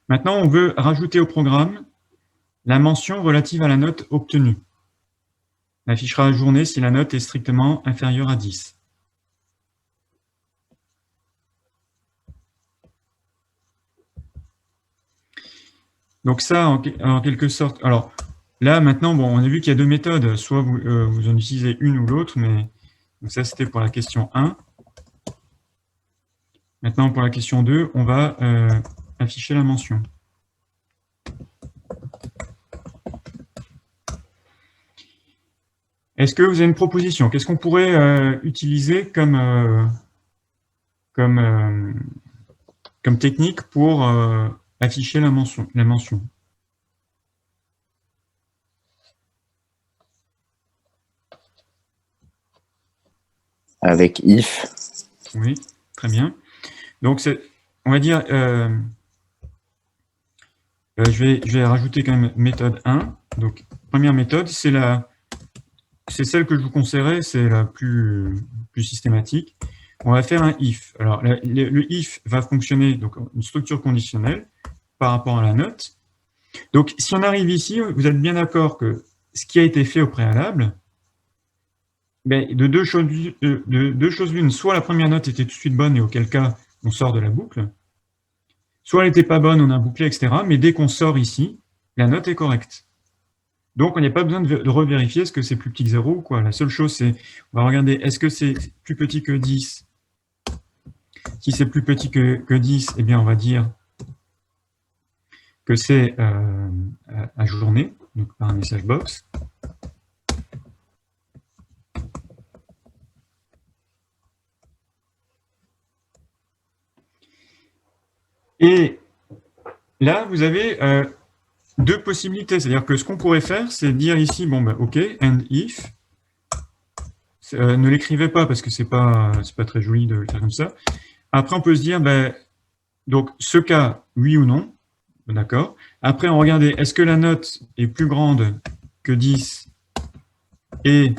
Maintenant, on veut rajouter au programme la mention relative à la note obtenue. On affichera ajourné si la note est strictement inférieure à 10. Donc ça, en quelque sorte... Alors, là, maintenant, bon, on a vu qu'il y a deux méthodes. Soit vous en utilisez une ou l'autre, mais donc ça, c'était pour la question 1. Maintenant, pour la question 2, on va afficher la mention. Est-ce que vous avez une proposition? Qu'est-ce qu'on pourrait utiliser comme technique pour afficher la mention? Avec if. Oui, très bien. Donc, on va dire, je vais rajouter quand même méthode 1. Donc, première méthode, c'est celle que je vous conseillerais, c'est la plus systématique. On va faire un if. Alors, le if va fonctionner, donc une structure conditionnelle par rapport à la note. Donc, si on arrive ici, vous êtes bien d'accord que ce qui a été fait au préalable, ben, de deux choses l'une, soit la première note était tout de suite bonne et auquel cas, on sort de la boucle, soit elle n'était pas bonne, on a bouclé, etc. Mais dès qu'on sort ici, la note est correcte. Donc, on n'a pas besoin de revérifier est-ce que c'est plus petit que 0 ou quoi. La seule chose, c'est, on va regarder, est-ce que c'est plus petit que 10? Si c'est plus petit que 10, eh bien, on va dire que c'est ajourné, donc par un message box. Et là, vous avez deux possibilités. C'est-à-dire que ce qu'on pourrait faire, c'est dire ici, bon, ben, OK, and if. Ne l'écrivez pas parce que c'est pas très joli de le faire comme ça. Après, on peut se dire, ben, donc, ce cas, oui ou non. D'accord. Après, on regarde, est-ce que la note est plus grande que 10 et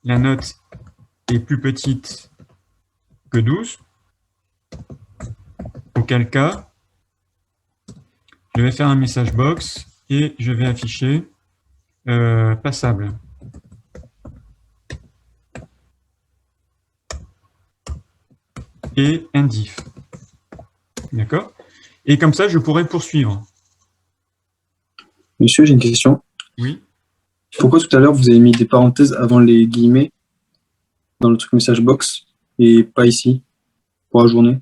la note est plus petite que 12? Auquel cas, je vais faire un message box et je vais afficher passable. Et end if. D'accord? Et comme ça, je pourrais poursuivre. Monsieur, j'ai une question. Oui. Pourquoi tout à l'heure, vous avez mis des parenthèses avant les guillemets dans le truc message box et pas ici, pour ajourner?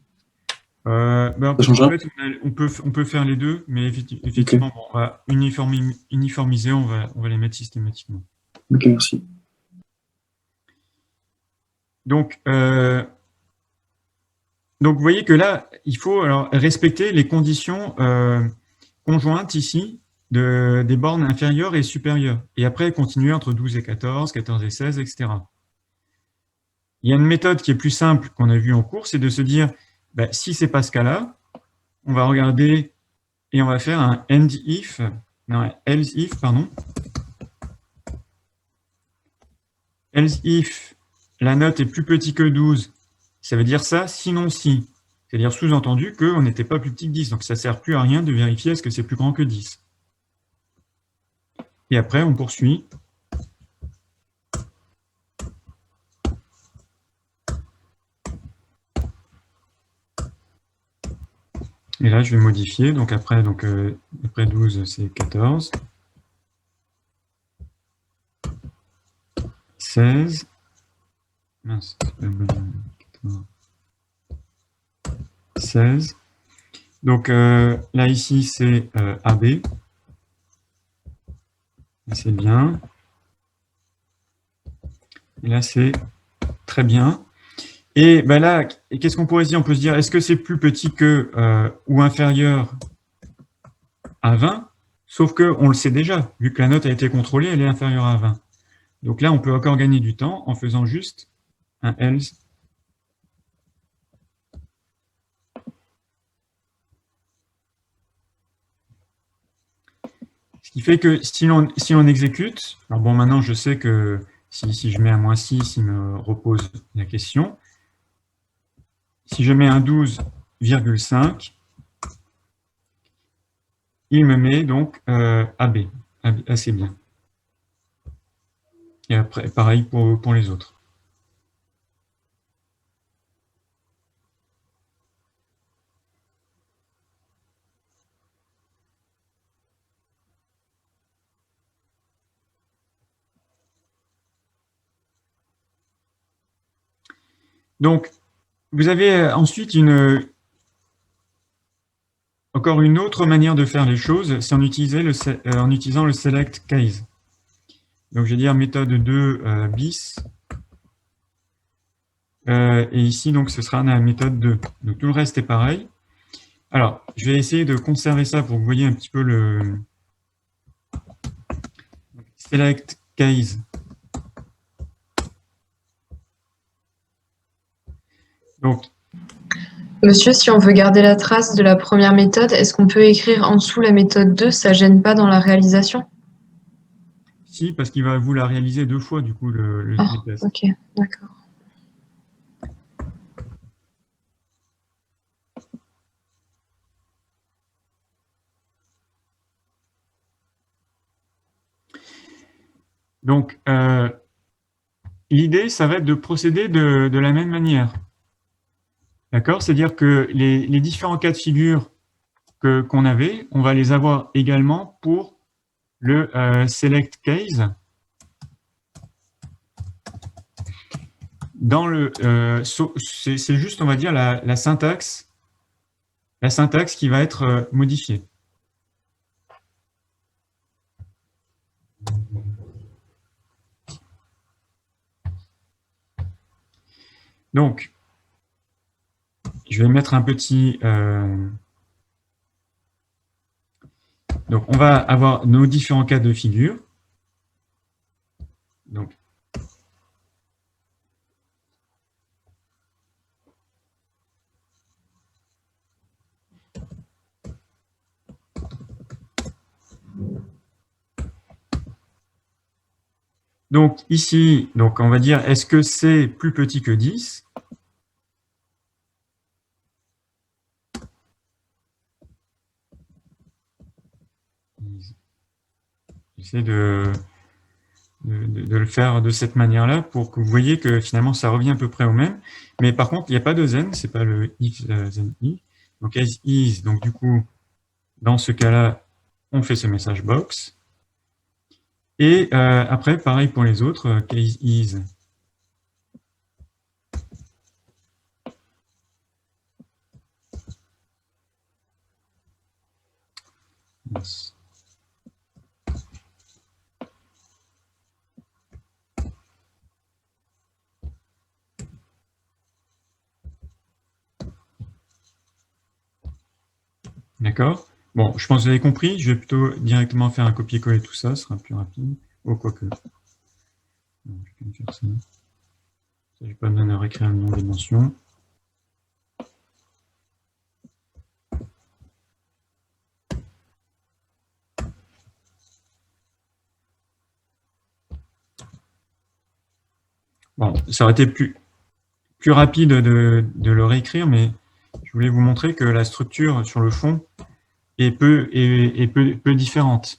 Ben, parce qu'en fait, on peut faire les deux, mais effectivement, Okay. bon, on va uniformiser, on va les mettre systématiquement. Ok, merci. Donc, vous voyez que là, il faut alors, respecter les conditions conjointes ici des bornes inférieures et supérieures. Et après, continuer entre 12 et 14, 14 et 16, etc. Il y a une méthode qui est plus simple qu'on a vue en cours, c'est de se dire, ben, si ce n'est pas ce cas-là, on va regarder et on va faire un else if, pardon. Else if la note est plus petite que 12, ça veut dire ça, sinon si. C'est-à-dire sous-entendu qu'on n'était pas plus petit que 10. Donc ça ne sert plus à rien de vérifier est-ce que c'est plus grand que 10. Et après, on poursuit. Et là, je vais modifier. Donc après 12, c'est 14. 16. Mince, 16. Donc là, ici, c'est AB. C'est bien. Et là, c'est très bien. Et ben là, qu'est-ce qu'on pourrait se dire? On peut se dire, est-ce que c'est plus petit que ou inférieur à 20? Sauf qu'on le sait déjà, vu que la note a été contrôlée, elle est inférieure à 20. Donc là, on peut encore gagner du temps en faisant juste un else. Ce qui fait que si on exécute, alors bon, maintenant je sais que si je mets un -6, il me repose la question. Si je mets un 12,5, il me met donc AB, assez bien. Et après, pareil pour les autres. Donc, vous avez ensuite encore une autre manière de faire les choses, c'est en utilisant le select case. Donc, je vais dire méthode 2 bis. Et ici, donc, ce sera la méthode 2. Donc, tout le reste est pareil. Alors, je vais essayer de conserver ça pour que vous voyez un petit peu le select case. Donc, Monsieur, si on veut garder la trace de la première méthode, est-ce qu'on peut écrire en dessous la méthode 2? Ça gêne pas dans la réalisation? si, parce qu'il va vous la réaliser 2 fois, du coup, le test. Ok, d'accord. Donc, l'idée, ça va être de procéder de la même manière. D'accord? C'est-à-dire que les différents cas de figure qu'on avait, on va les avoir également pour le select case. Dans le, c'est juste, on va dire, la syntaxe qui va être modifiée. Donc, je vais mettre un petit... donc, on va avoir nos différents cas de figure. Donc, ici, donc on va dire, est-ce que c'est plus petit que 10? J'essaie de le faire de cette manière-là pour que vous voyez que finalement ça revient à peu près au même. Mais par contre, il n'y a pas de zen, c'est pas le if zen i. Donc as is, donc du coup, dans ce cas-là, on fait ce message box. Et après, pareil pour les autres, case is. Yes. D'accord? Bon, je pense que vous avez compris. Je vais plutôt directement faire un copier-coller tout ça, ce sera plus rapide. Oh, quoique. Je vais quand même faire ça. Je n'ai pas besoin de réécrire le nom des mentions. Bon, ça aurait été plus rapide de le réécrire, mais je voulais vous montrer que la structure sur le fond est peu différente.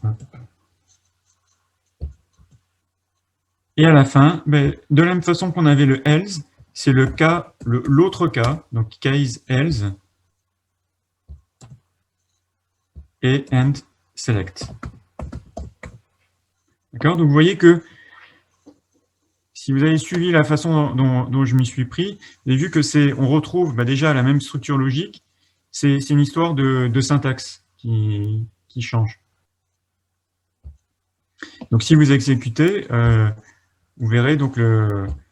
Hop. Et à la fin, ben, de la même façon qu'on avait le else, c'est le cas, l'autre cas, donc case else et end select. D'accord? Donc vous voyez que si vous avez suivi la façon dont je m'y suis pris, vous avez vu que on retrouve déjà la même structure logique. C'est une histoire de syntaxe qui change. Donc si vous exécutez, vous verrez donc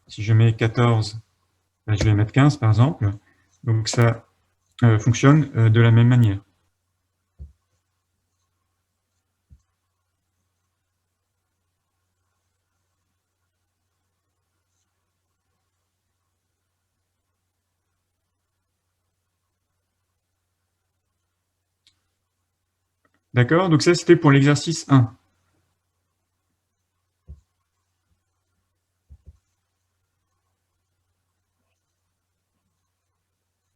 si je mets 14, je vais mettre 15 par exemple. Donc ça fonctionne de la même manière. D'accord? Donc ça, c'était pour l'exercice 1.